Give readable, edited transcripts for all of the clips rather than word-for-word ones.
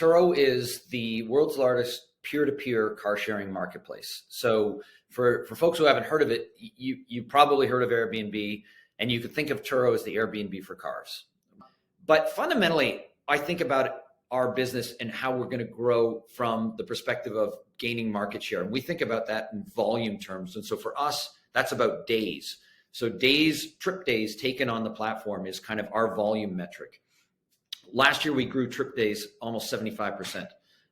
Turo is the world's largest peer-to-peer car sharing marketplace. So for folks who haven't heard of it, you probably heard of Airbnb, and you could think of Turo as the Airbnb for cars. But fundamentally, I think about our business and how we're going to grow from the perspective of gaining market share. And we think about that in volume terms. And so for us, that's about days. So trip days taken on the platform is kind of our volume metric. Last year, we grew trip days almost 75%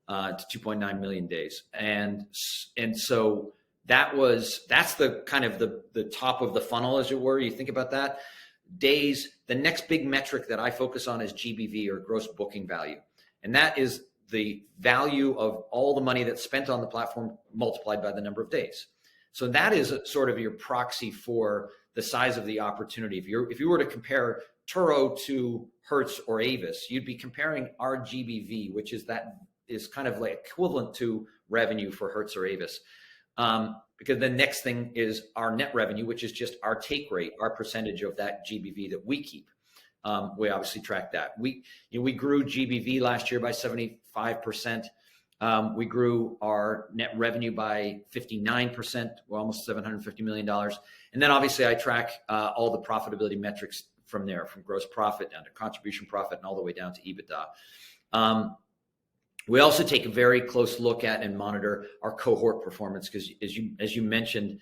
to 2.9 million days. And so that's the kind of the top of the funnel, as it were. You think about that. Days, the next big metric that I focus on is GBV, or gross booking value. And that is the value of all the money that's spent on the platform multiplied by the number of days. So that is sort of your proxy for the size of the opportunity. If you were to compare Turo to Hertz or Avis, you'd be comparing our GBV, which is kind of like equivalent to revenue for Hertz or Avis. Because the next thing is our net revenue, which is just our take rate, our percentage of that GBV that we keep. We obviously track that. We grew GBV last year by 75%. We grew our net revenue by 59%, almost $750 million. And then obviously I track all the profitability metrics from there, from gross profit down to contribution profit and all the way down to EBITDA. We also take a very close look at and monitor our cohort performance, because as you mentioned,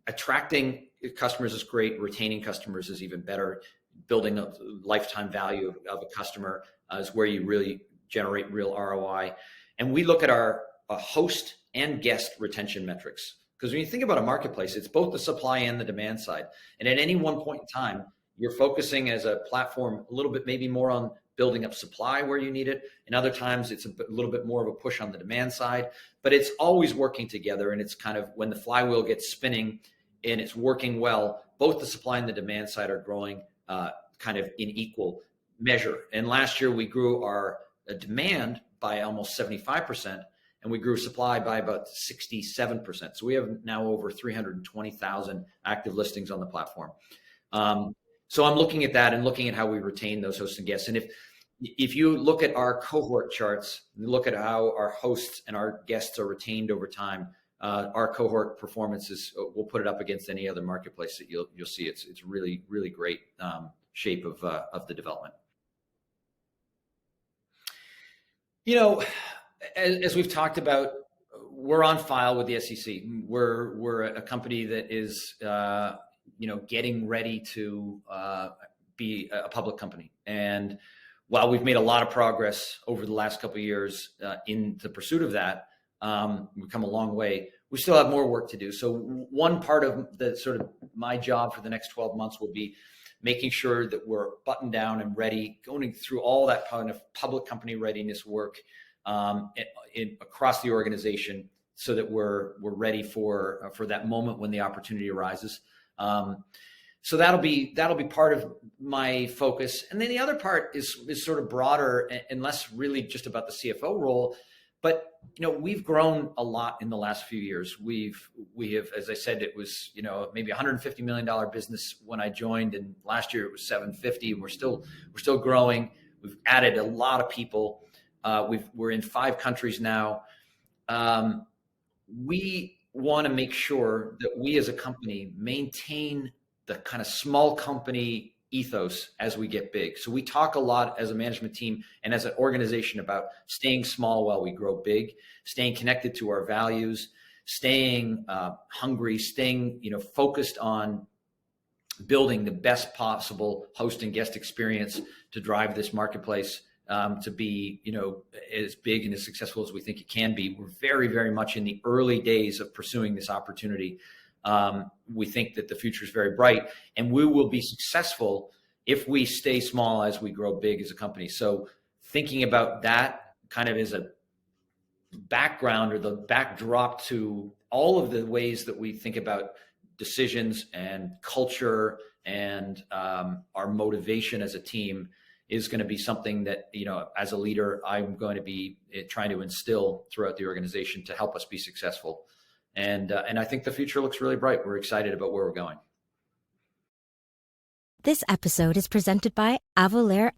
attracting customers is great, retaining customers is even better. Building a lifetime value of a customer is where you really generate real ROI. And we look at our host and guest retention metrics, because when you think about a marketplace, it's both the supply and the demand side. And at any one point in time, you're focusing as a platform a little bit maybe more on building up supply where you need it. And other times it's a little bit more of a push on the demand side, but it's always working together. And it's kind of when the flywheel gets spinning and it's working well, both the supply and the demand side are growing kind of in equal measure. And last year we grew our demand by almost 75%, and we grew supply by about 67%. So we have now over 320,000 active listings on the platform. So I'm looking at that and looking at how we retain those hosts and guests. And if you look at our cohort charts, and look at how our hosts and our guests are retained over time, our cohort performance we'll put it up against any other marketplace that you'll see. It's really, really great shape of the development. As we've talked about, we're on file with the SEC. We're a company that is getting ready to be a public company. And while we've made a lot of progress over the last couple of years in the pursuit of that, we've come a long way. We still have more work to do. So one part of the sort of my job for the next 12 months will be making sure that we're buttoned down and ready, going through all that kind of public company readiness work across the organization, so that we're ready for that moment when the opportunity arises. So that'll be part of my focus. And then the other part is sort of broader and less really just about the CFO role. But we've grown a lot in the last few years. We have, as I said, it was maybe $150 million business when I joined, and last year it was 750. We're still growing. We've added a lot of people. We're in 5 countries now. We want to make sure that we as a company maintain the kind of small company ethos as we get big. So we talk a lot as a management team and as an organization about staying small while we grow big, staying connected to our values, staying hungry, staying focused on building the best possible host and guest experience to drive this marketplace to be as big and as successful as we think it can be. We're very, very much in the early days of pursuing this opportunity. We think that the future is very bright, and we will be successful if we stay small as we grow big as a company. So thinking about that kind of as a background or the backdrop to all of the ways that we think about decisions and culture and our motivation as a team is going to be something that, as a leader, I'm going to be trying to instill throughout the organization to help us be successful. And I think the future looks really bright. We're excited about where we're going. This episode is presented by Avolair.